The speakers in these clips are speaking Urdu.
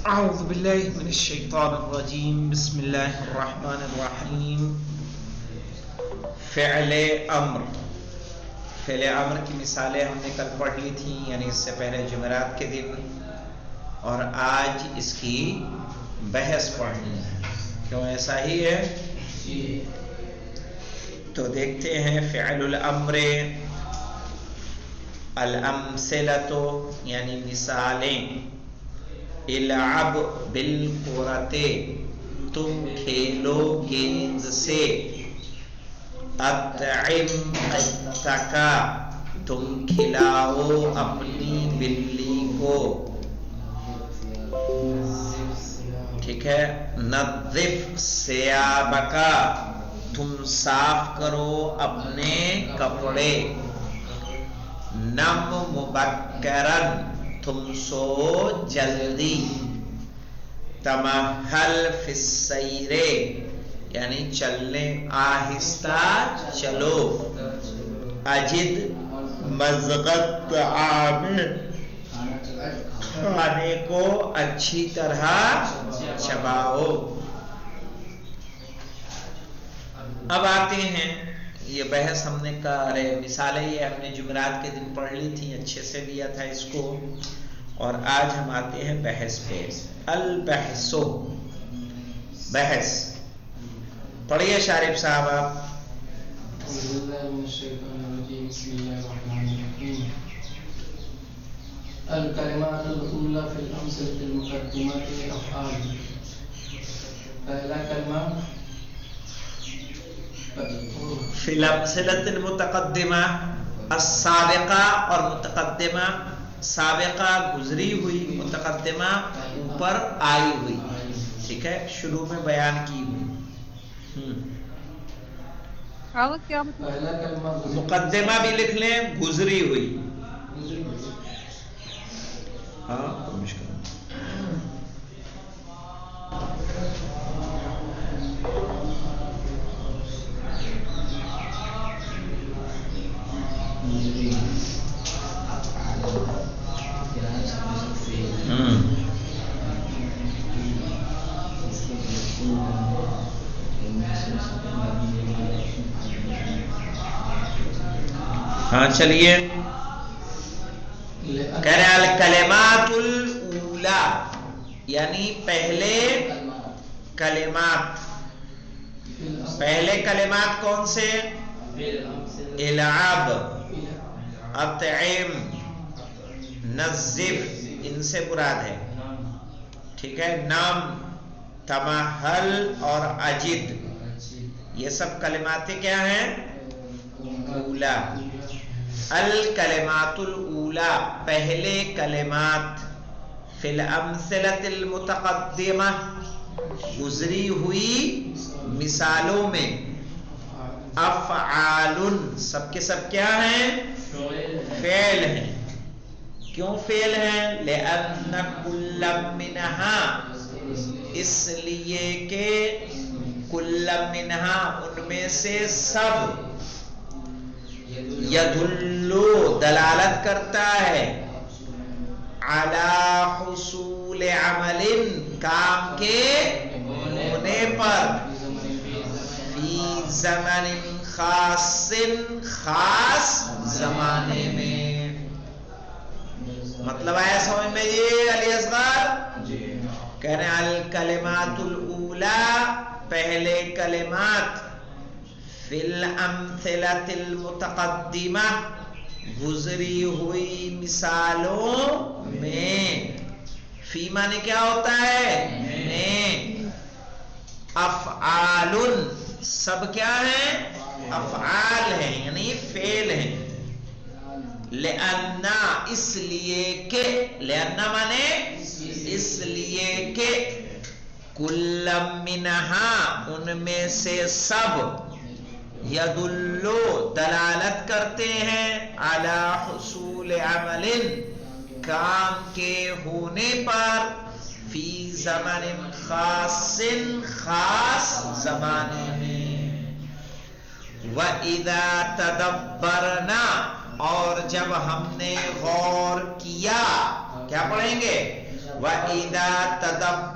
اعوذ باللہ من الشیطان الرجیم بسم اللہ الرحمن الرحیم فعل امر کی مثالیں ہم نے کل پڑھ لی تھیں، یعنی اس سے پہلے جمعرات کے دن، اور آج اس کی بحث پڑھنی ہے۔ کیوں ایسا ہی ہے؟ تو دیکھتے ہیں فعل الامر، الامثلۃ یعنی مثالیں، العب بالکرۃ تم کھیلو گیند سے، اطعم قطک تم کھلاؤ اپنی بلی کو، ٹھیک ہے، نظف ثیابک تم صاف کرو اپنے کپڑے، نم مبکرن تم سو جلدی، تمہل فی السیر یعنی چلنے، آہستہ چلو، اجد مضغۃ طعام کھانے کو اچھی طرح چباؤ۔ اب آتے ہیں، یہ بحث ہم نے مثالیں یہ ہم نے جمعرات کے دن پڑھ لی تھی، اچھے سے لیا تھا اس کو، اور آج ہم آتے ہیں بحث پہ۔ البحث، بحث پڑھیے شارف صاحب آپ۔ الکلمات الاولی فی الامثلۃ المقدمۃ افعال، پہلا کلمہ فی الامثلۃ المتقدمہ، السابقہ اور متقدمہ، سابقہ گزری ہوئی، متقدمہ اوپر آئی ہوئی، ٹھیک ہے، شروع میں بیان کی ہوئی۔ پہلا کلمہ مقدمہ بھی لکھ لیں، گزری ہوئی، ہاں مشکل ہاں چلیے، کہہ رہے الکلمات الاولی یعنی پہلے کلمات، پہلے کلمات کون سے؟ العب، اطعم، نظف، ان سے مراد ہے، ٹھیک ہے، نم، تمہل اور اجد، یہ سب کلمات کیا ہیں؟ اولا۔ الکلمات الاولی پہلے کلمات، فی الامثلۃ المتقدمہ گزری ہوئی مثالوں میں، افعال سب کے سب کیا ہیں؟ فعل ہیں۔ کیوں فعل ہیں؟ لأن کل منہا، اس لیے کہ کل منہا ان میں سے سب، یدلو دلالت کرتا ہے، علی حصول عمل کام کے ہونے پر، فی زمن خاص خاص زمانے میں۔ مطلب آیا سمجھ میں یہ علی اصغر؟ کہہ رہے ہیں الکلمات الاولی پہلے کلمات، فی الامثلۃ المتقدمہ گزری ہوئی مثالوں میں، فی معنی کیا ہوتا ہے؟ میں، افعال سب کیا ہیں؟ افعال ہیں یعنی فعل ہیں، لأن اس لیے کہ، لأن معنی اس لیے کہ، کل منہا ان میں سے سب، یدلو دلالت کرتے ہیں، علی حصول عمل کام کے ہونے پر، فی زمن خاص خاص زمانے میں، وَإِذَا تَدَبَّرْنَا اور جب ہم نے غور کیا، کیا پڑھیں گے؟ وَإِذَا تَدَبَّرْنَا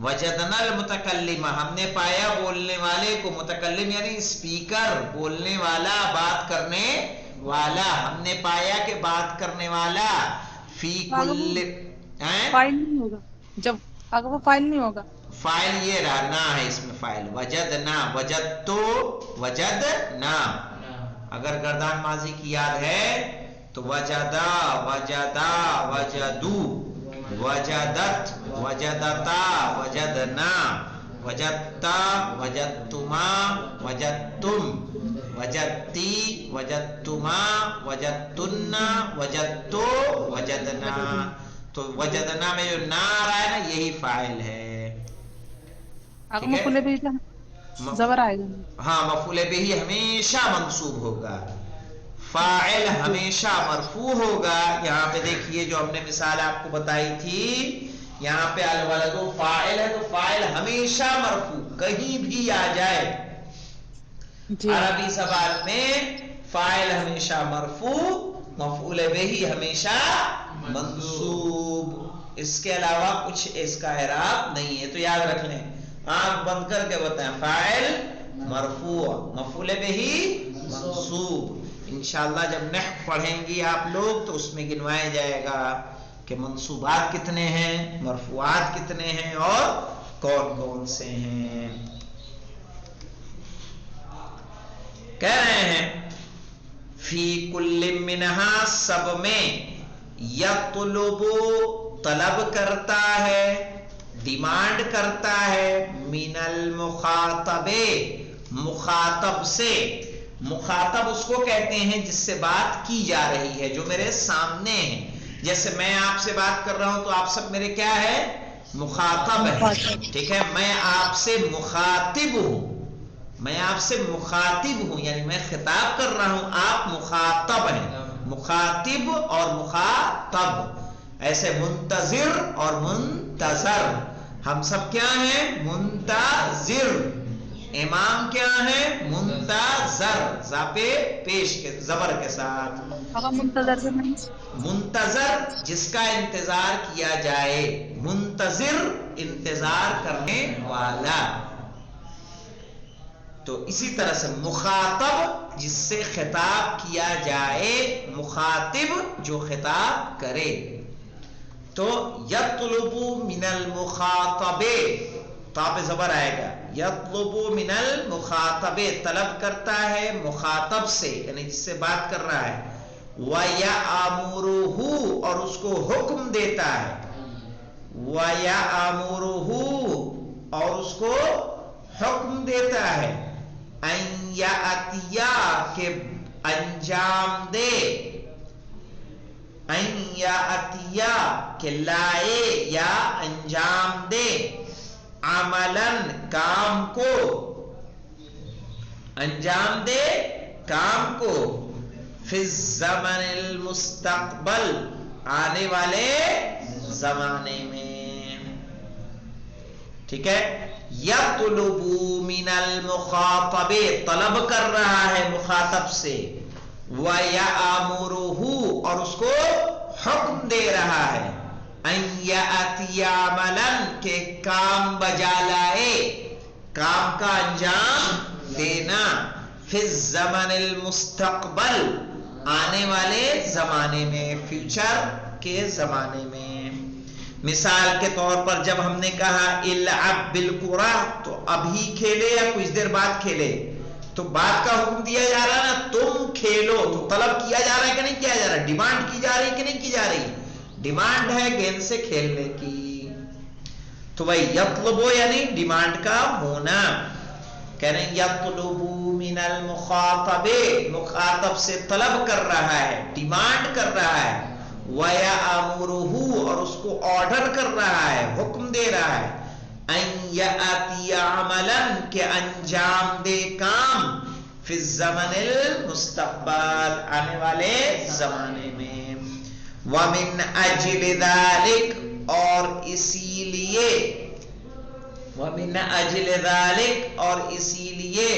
وجدنا المتکلم ہم نے پایا بولنے والے کو، متکلم یعنی اسپیکر، بولنے والا، بات کرنے والا، ہم نے پایا کہ بات کرنے والا، فی کل فائل نہیں ہوگا جب اگر وہ فائل نہیں ہوگا، فائل یہ رہا، نا ہے اس میں فائل، وجدنا، وجد تو وجدنا، اگر گردان ماضی کی یاد ہے تو وجدا، وجدا، وجدو، وجدت، وجدتا، وجدنا، وجدتا، وجدتما، وجدتم، وجدتی، وجدتما، وجدتن، وجدتو، وجدنا. تو وجدنا میں جو نا آ رہا ہے نا یہی فاعل ہے. اگر ٹھیک مفعول ہے، بھی زبر آئے گا. ہاں مفعول بھی ہمیشہ منصوب ہوگا، فاعل ہمیشہ مرفوع ہوگا. یہاں پہ دیکھیے جو ہم نے مثال آپ کو بتائی تھی، یہاں پہ الولد فاعل ہے تو فاعل ہمیشہ مرفوع، کہیں بھی آ جائے جی عربی زبان میں فاعل ہمیشہ مرفوع، مفعول بھی ہمیشہ منصوب، اس کے علاوہ کچھ اس کا اعراب نہیں ہے. تو یاد رکھ لیں، آنکھ بند کر کے بتائیں، فاعل مرفوع، مفعول بھی منصوب. انشاءاللہ جب نحو پڑھیں گی آپ لوگ تو اس میں گنوایا جائے گا کہ منصوبات کتنے ہیں، مرفوعات کتنے ہیں اور کون کون سے ہیں. کہہ رہے ہیں فی کل منہا، سب میں، یطلب طلب کرتا ہے، ڈیمانڈ کرتا ہے، من المخاطب مخاطب سے. مخاطب اس کو کہتے ہیں جس سے بات کی جا رہی ہے، جو میرے سامنے ہے. جیسے میں آپ سے بات کر رہا ہوں تو آپ سب میرے کیا ہے، مخاطب ہے. ٹھیک ہے، میں آپ سے مخاطب ہوں، میں آپ سے مخاطب ہوں، یعنی میں خطاب کر رہا ہوں، آپ مخاطب ہیں. مخاطب اور مخاطب، ایسے منتظر اور منتظر، ہم سب کیا ہیں، منتظر. امام کیا ہے، منتظر، ذاپے پیش کے زبر کے ساتھ. اگر منتظر سے نہیں، منتظر جس کا انتظار کیا جائے، منتظر انتظار کرنے والا. تو اسی طرح سے مخاطب جس سے خطاب کیا جائے، مخاطب جو خطاب کرے. تو یطلب من المخاطب، تا پہ زبر آئے گا، یطلب من المخاطب طلب کرتا ہے مخاطب سے، یعنی جس سے بات کر رہا ہے. وَيَأْمُرُهُ اور اس کو حکم دیتا ہے، وَيَأْمُرُهُ اور اس کو حکم دیتا ہے، ان یاتیا کہ انجام دے، ان یاتیا کہ لائے یا انجام دے، عملاً کام کو، انجام دے کام کو، فی الزمن المستقبل آنے والے زمانے میں. ٹھیک ہے، یطلب من المخاطب طلب کر رہا ہے مخاطب سے، وَيَأْمُرُهُ اور اس کو حکم دے رہا ہے، ان یأتی عملاً کہ کام بجا لائے، کام کا انجام دینا، فی الزمن المستقبل آنے والے زمانے میں، فیوچر کے زمانے میں. مثال کے طور پر جب ہم نے کہا العب بالکرہ تو ابھی کھیلے یا کچھ دیر بعد کھیلے، تو بات کا حکم دیا جا رہا ہے نا، تم کھیلو، تو طلب کیا جا رہا ہے کہ نہیں کیا جا رہا ہے، ڈیمانڈ کی جا رہی کہ نہیں کی جا رہی، ڈیمانڈ ہے گیند سے کھیلنے کی. تو بھائی یطلبو یعنی ڈیمانڈ کا ہونا. کہہ رہے ہیں یطلب من المخاطب مخاطب سے طلب کر رہا ہے، ڈیمانڈ کر رہا ہے، وَيَأْمُرُهُ اور اس کو آرڈر کر رہا ہے، حکم دے رہا ہے، ان یأتی عملاً کہ انجام دے کام، فی الزمن المستقبل آنے والے زمانے میں. وَمِنْ أَجْلِ ذَلِكَ اور اسی لیے، وَمِنْ أَجْلِ ذَلِكَ اور اسی لیے،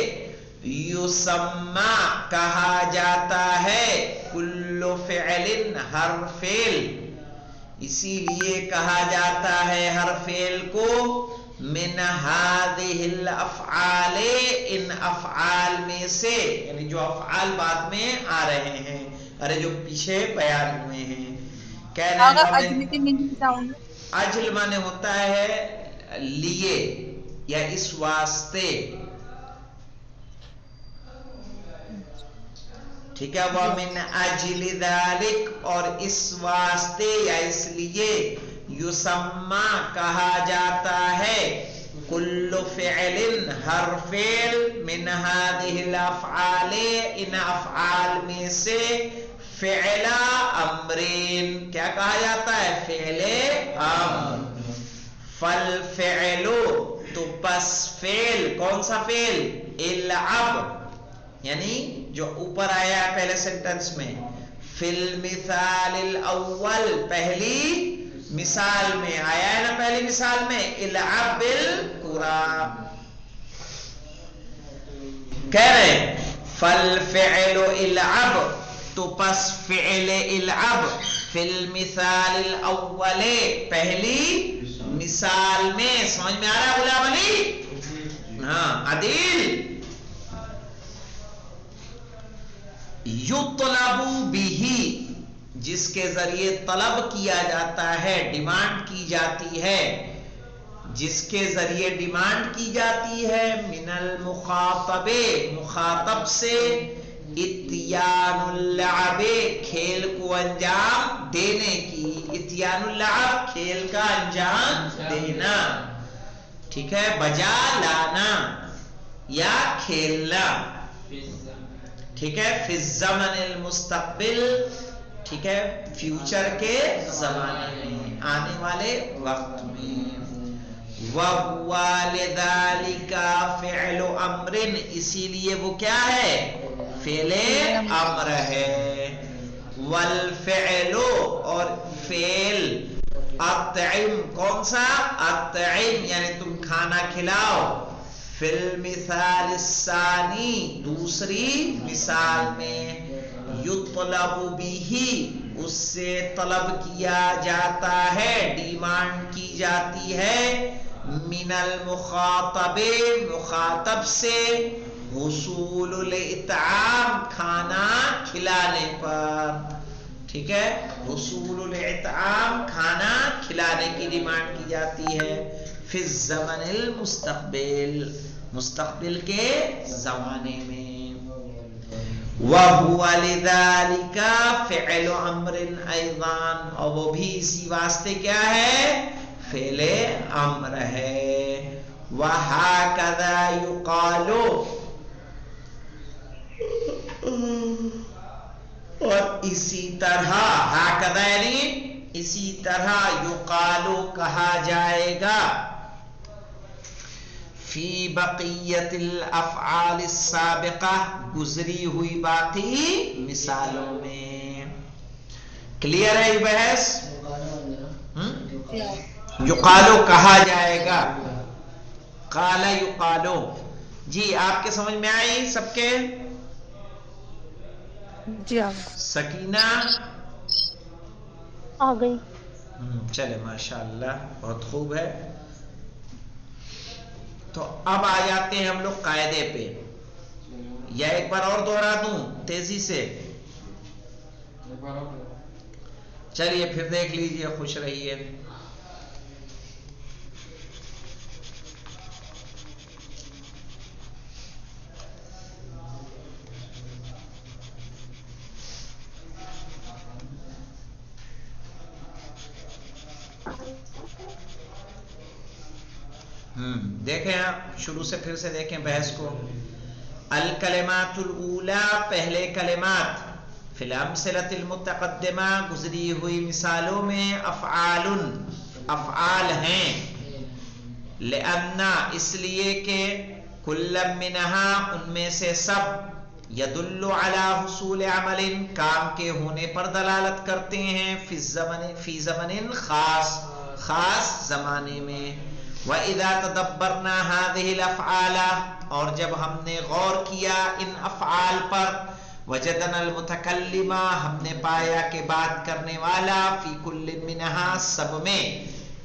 یُسَمَّى کہا جاتا ہے، کل فعل ہر فعل، اسی لیے کہا جاتا ہے ہر فعل کو، من هذه الافعال، ان افعال میں سے، یعنی جو افعال بعد میں آ رہے ہیں، ارے جو پیچھے بیان ہوئے ہیں. کہنا ہے اگر اجل کے میننگ کیا ہوں گے؟ اجل مانے ہوتا ہے لیے یا اس واسطے. ٹھیک ہے. جی وَمِنْ أَجْلِ ذَلِكَ، اور اس واسطے یا اس لیے، یسمى کہا جاتا ہے، کل فعل ہر فعل، من هذه الافعال ان افعال میں سے، فعل امرین کیا کہا جاتا ہے؟ فعل امر. فالفعل تو پس فعل، کون سا فعل؟ العب، یعنی جو اوپر آیا ہے پہلے سینٹنس میں، فی المثال الاول، پہلی مثال میں آیا ہے نا، پہلی مثال میں العب بالقرآن. کہہ رہے ہیں فالفعل العب تو پس فعل العب، فی المثال الاول، پہلی مثال میں. سمجھ میں آ رہا ہے غلام علی؟ ہاں. عدیل یطلب بھی، جس کے ذریعے طلب کیا جاتا ہے، ڈیمانڈ کی جاتی ہے، جس کے ذریعے ڈیمانڈ کی جاتی ہے، من المخاطب، مخاطب سے، اتیان اللعب، کھیل کو انجام دینے کی. اتیان اللعب، کھیل کا انجام دینا. ٹھیک ہے. بجا لانا یا کھیلنا. ٹھیک ہے. فی الزمن المستقبل، ٹھیک ہے، فیوچر کے زمانے میں، آنے والے وقت میں. وَهُوَ لِذَلِكَ فِعْلُ أَمْرٍ، اسی لیے وہ کیا ہے؟ فعل امر ہے. والفعل، اور فعل، اطعم، کون سا؟ اطعم یعنی تم کھانا کھلاؤ. فی المثال الثانی، دوسری مثال میں، یطلب بھی، اس سے طلب کیا جاتا ہے، ڈیمانڈ کی جاتی ہے، من المخاطب، مخاطب سے، حصول الاطعام، کھانا کھلانے پر. ٹھیک ہے. حصول الاطعام، کھانا کھلانے کی ڈیمانڈ کی جاتی ہے. فی الزمن المستقبل، مستقبل کے زمانے میں. وَهُوَ لِذَلِكَ فِعْلُ أَمْرٍ أَيْضًا، اور وہ بھی اسی واسطے کیا ہے؟ فعل امر ہے. وَهَكَذَا يُقَالُ، اور اسی طرح، ہاکذا یعنی اسی طرح، یقالو کہا جائے گا، فی بقیت الافعال السابقہ، گزری ہوئی باقی مثالوں میں. کلیئر ہے یہ بحث؟ یقالو کہا جائے گا، قال یقالو. جی آپ کے سمجھ میں آئی سب کے؟ جی آ گئی. سکینہ آ گئی. چلے ماشاءاللہ، بہت خوب ہے. تو اب آ جاتے ہیں ہم لوگ قاعدے پہ. یا ایک بار اور دوہرا دوں تیزی سے؟ چلیے پھر دیکھ لیجئے، خوش رہیے. دیکھیں آپ شروع سے پھر سے دیکھیں بحث کو. الکلمات الاولی، پہلے کلمات، فی الامثلۃ المتقدمہ، گزری ہوئی مثالوں میں، افعال، افعال ہیں. لأن، اس لیے کہ، کل منہا، ان میں سے سب، یدل علی حصول عمل، کام کے ہونے پر دلالت کرتے ہیں، فی زمن خاص، خاص زمانے میں. وَإِذَا تَدَبَّرْنَا هَذِهِ الْأَفْعَالَ، اور جب ہم نے غور کیا ان افعال پر، وَجَدْنَا الْمُتَكَلِّمَ، ہم نے پایا کہ بات کرنے والا، فی کل منہا، سب میں،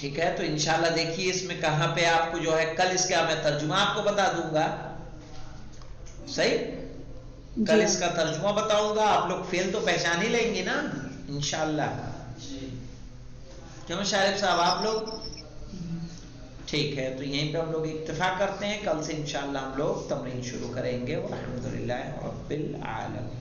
ٹھیک ہے، تو انشاءاللہ دیکھیے اس میں کہاں پہ آپ کو جو ہے کل اس کا میں ترجمہ آپ کو بتا دوں گا، صحیح، کل جی اس کا ترجمہ بتاؤں گا، آپ لوگ فعل تو پہچان ہی لیں گے نا انشاءاللہ، کیوں شارف صاحب آپ لوگ؟ ٹھیک ہے، تو یہیں پہ ہم لوگ اکتفا کرتے ہیں، کل سے انشاءاللہ ہم لوگ تمرین شروع کریں گے، والحمدللہ رب العالمین۔